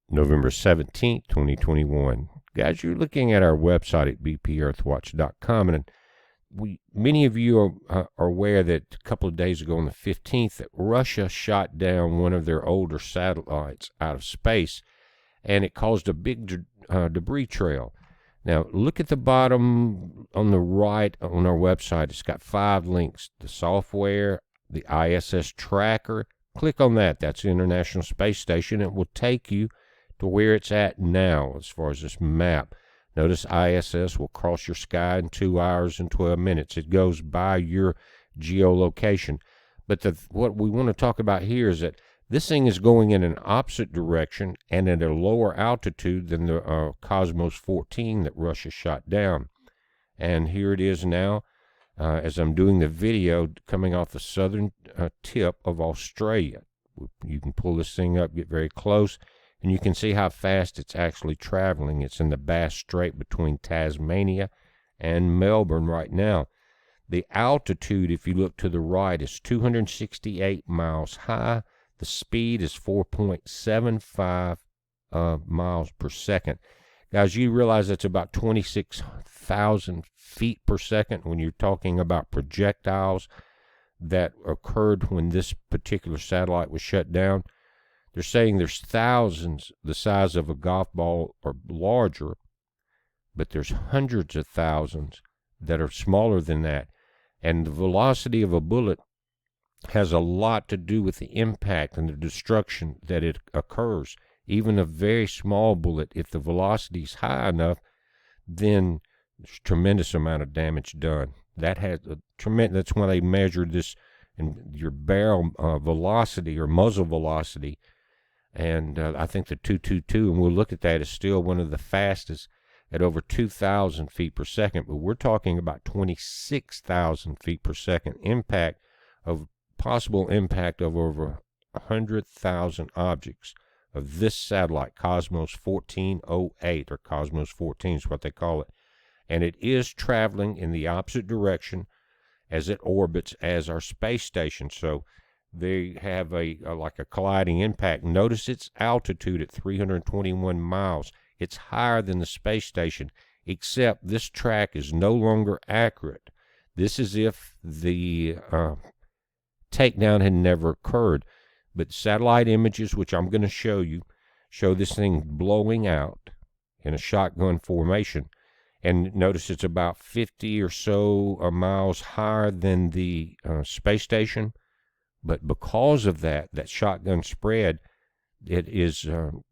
November 17th, 2021. Guys, you're looking at our website at bpearthwatch.com, and many of you are aware that a couple of days ago on the 15th that Russia shot down one of their older satellites out of space, and it caused a big debris trail. Now, look at the bottom on the right on our website. It's got 5 links: the software, the ISS tracker. Click on that. That's the International Space Station. It will take you to where it's at now as far as this map. Notice ISS will cross your sky in 2 hours and 12 minutes. It goes by your geolocation. But what we want to talk about here is that this thing is going in an opposite direction and at a lower altitude than the Cosmos 14 that Russia shot down. And here it is now as I'm doing the video coming off the southern tip of Australia. You can pull this thing up, get very close, and you can see how fast it's actually traveling. It's in the Bass Strait between Tasmania and Melbourne right now. The altitude, if you look to the right, is 268 miles high. The speed is 4.75 miles per second. Guys, you realize that's about 26,000 feet per second when you're talking about projectiles that occurred when this particular satellite was shut down. They're saying there's thousands the size of a golf ball or larger, but there's hundreds of thousands that are smaller than that. And the velocity of a bullet has a lot to do with the impact and the destruction that it occurs. Even a very small bullet, if the velocity is high enough, then there's a tremendous amount of damage done. That has a tremendous. That's why they measured this in your barrel velocity or muzzle velocity. And I think the 222, and we'll look at that, is still one of the fastest at over 2,000 feet per second. But we're talking about 26,000 feet per second impact of possible impact of over 100,000 objects of this satellite, Cosmos 1408, or Cosmos 14 is what they call it. And it is traveling in the opposite direction as it orbits as our space station. So they have like a colliding impact. Notice its altitude at 321 miles. It's higher than the space station, except this track is no longer accurate. This is if the takedown had never occurred. But satellite images, which I'm going to show you, show this thing blowing out in a shotgun formation. And notice it's about 50 or so miles higher than the space station. But because of that shotgun spread, it is going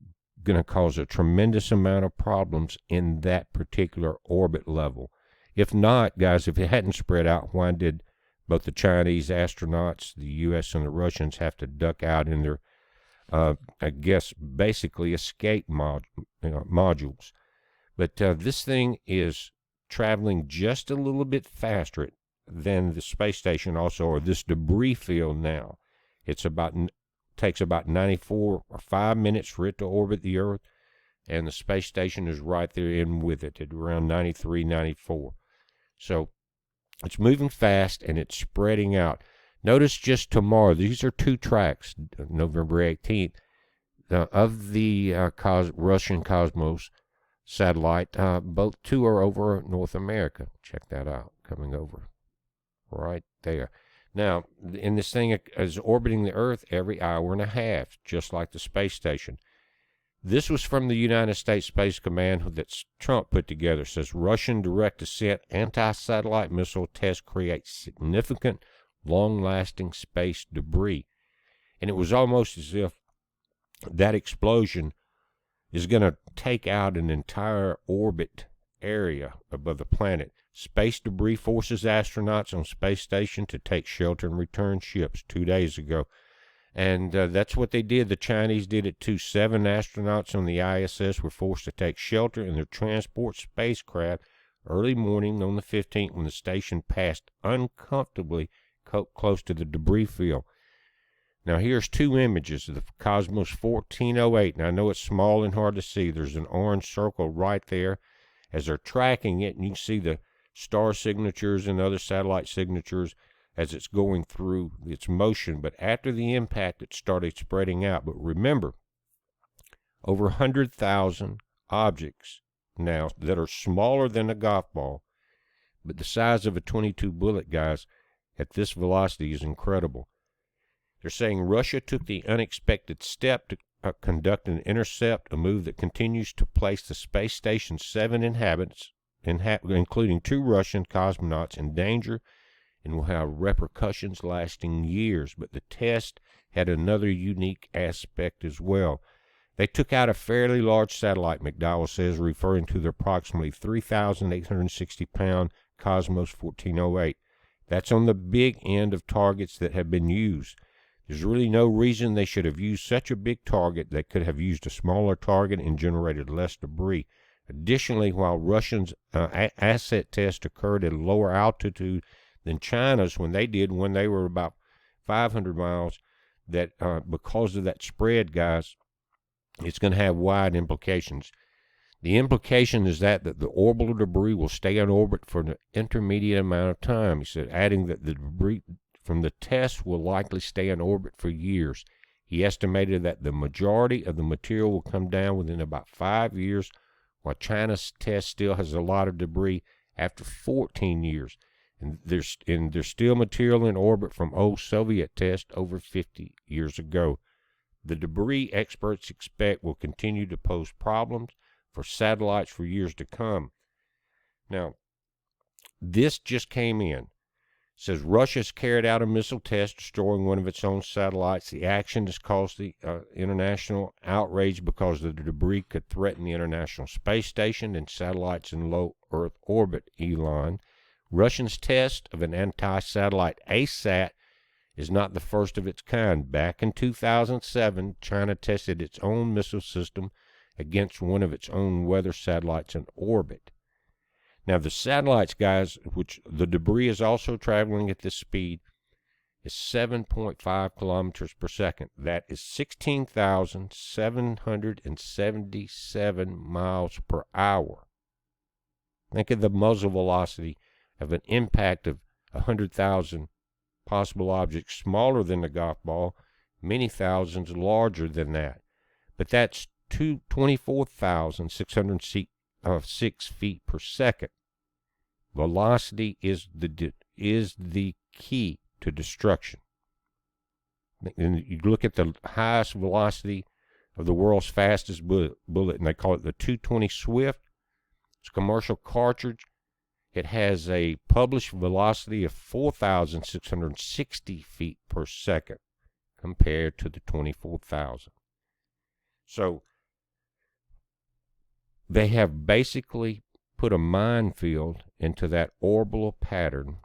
to cause a tremendous amount of problems in that particular orbit level. If not, guys, if it hadn't spread out, why did both the Chinese astronauts, the U.S. and the Russians have to duck out in their, I guess, basically escape modules? But this thing is traveling just a little bit faster than the space station also, or this debris field now. It's takes about 94 or 5 minutes for it to orbit the Earth, and the space station is right there in with it at around 93, 94. So it's moving fast and it's spreading out. Notice just tomorrow, these are 2 tracks, November 18th, of the Russian Cosmos satellite. Both 2 are over North America. Check that out, coming over right there. Now, and this thing is orbiting the Earth every hour and a half, just like the space station. This was from the United States Space Command that Trump put together. It says Russian direct ascent anti-satellite missile test creates significant, long-lasting space debris. And it was almost as if that explosion is going to take out an entire orbit area above the planet. Space debris forces astronauts on space station to take shelter and return ships 2 days ago. And that's what they did. The Chinese did it too. 7 astronauts on the ISS were forced to take shelter in their transport spacecraft early morning on the 15th when the station passed uncomfortably close to the debris field. Now here's 2 images of the Cosmos 1408. Now I know it's small and hard to see. There's an orange circle right there as they're tracking it, and you can see the star signatures and other satellite signatures as it's going through its motion. But after the impact, it started spreading out. But remember, over 100,000 objects now that are smaller than a golf ball, but the size of a .22 bullet, guys, at this velocity is incredible. They're saying Russia took the unexpected step to conduct an intercept, a move that continues to place the space station's 7 inhabitants, including 2 Russian cosmonauts, in danger and will have repercussions lasting years. But the test had another unique aspect as well. They took out a fairly large satellite, McDowell says, referring to the approximately 3,860-pound Cosmos 1408. That's on the big end of targets that have been used. There's really no reason they should have used such a big target. They could have used a smaller target and generated less debris. Additionally, while Russians' asset test occurred at a lower altitude than China's when they were about 500 miles, that because of that spread, guys, it's going to have wide implications. The implication is that the orbital debris will stay in orbit for an intermediate amount of time. He said, adding that the debris from the test will likely stay in orbit for years. He estimated that the majority of the material will come down within about 5 years, while China's test still has a lot of debris after 14 years. And there's still material in orbit from old Soviet tests over 50 years ago. The debris, experts expect, will continue to pose problems for satellites for years to come. Now, this just came in. It says Russia's carried out a missile test, destroying one of its own satellites. The action has caused the international outrage because the debris could threaten the International Space Station and satellites in low Earth orbit, Elon. Russia's test of an anti-satellite ASAT is not the first of its kind. Back in 2007, China tested its own missile system against one of its own weather satellites in orbit. Now, the satellites, guys, which the debris is also traveling at this speed, is 7.5 kilometers per second. That is 16,777 miles per hour. Think of the muzzle velocity of an impact of 100,000 possible objects smaller than a golf ball, many thousands larger than that. But that's 24,606 feet per second. Velocity is the key to destruction. And you look at the highest velocity of the world's fastest bullet, and they call it the 220 Swift. It's a commercial cartridge. It has a published velocity of 4,660 feet per second compared to the 24,000. So they have basically put a minefield into that orbital pattern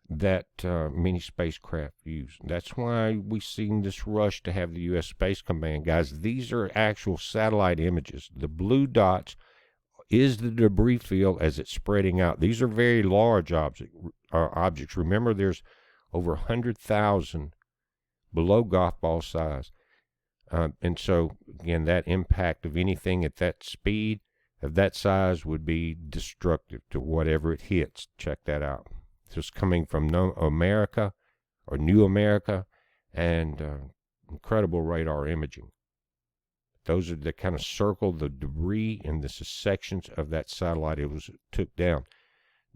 that many spacecraft use. That's why we've seen this rush to have the U.S. Space Command. Guys, these are actual satellite images. The blue dots is the debris field as it's spreading out. These are very large objects. Remember, there's over 100,000 below golf ball size. And so, again, that impact of anything at that speed, of that size, would be destructive to whatever it hits. Check that out. This is coming from New America, and incredible radar imaging. Those are the kind of circle the debris and the sections of that satellite it took down.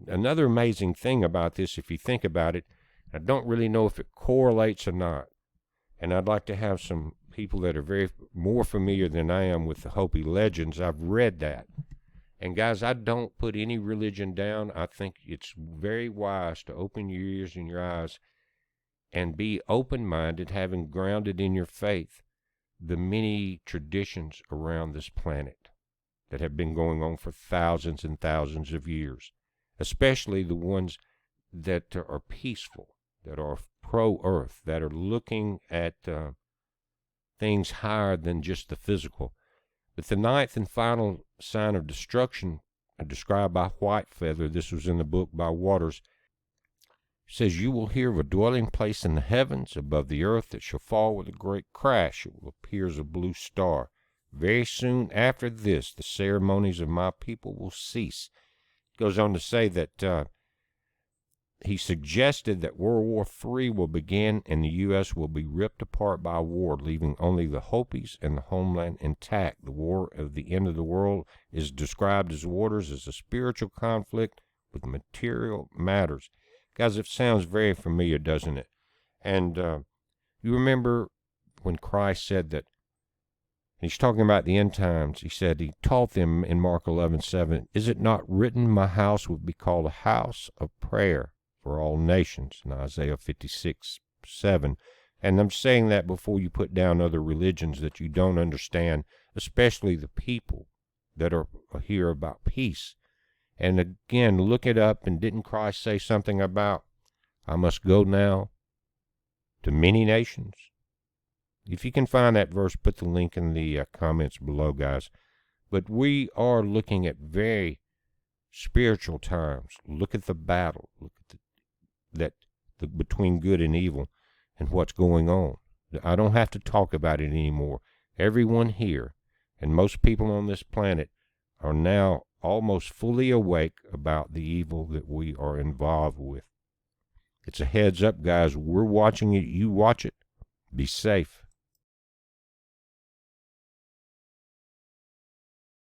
Another amazing thing about this, if you think about it, I don't really know if it correlates or not. And I'd like to have some people that are more familiar than I am with the Hopi legends. I've read that. And guys, I don't put any religion down. I think it's very wise to open your ears and your eyes and be open-minded, having grounded in your faith the many traditions around this planet that have been going on for thousands and thousands of years, especially the ones that are peaceful, that are pro-earth, that are looking at things higher than just the physical. But the ninth and final sign of destruction, described by Whitefeather, this was in the book by Waters, says, "You will hear of a dwelling place in the heavens above the earth that shall fall with a great crash. It will appear as a blue star. Very soon after this, the ceremonies of my people will cease." It goes on to say that he suggested that World War III will begin and the U.S. will be ripped apart by war, leaving only the Hopis and the homeland intact. The war of the end of the world is described as waters as a spiritual conflict with material matters. Guys, it sounds very familiar, doesn't it? And you remember when Christ said that, he's talking about the end times. He said, he taught them in Mark 11:7, "Is it not written, my house will be called a house of prayer for all nations," in Isaiah 56:7. And I'm saying that before you put down other religions that you don't understand, especially the people that are here about peace. And again, look it up. And didn't Christ say something about, I must go now to many nations? If you can find that verse, put the link in the comments below, guys. But we are looking at very spiritual times. Look at the battle. Look at between good and evil and what's going on. I don't have to talk about it anymore. Everyone here and most people on this planet are now almost fully awake about the evil that we are involved with. It's a heads up, guys. We're watching it. You watch it. Be safe.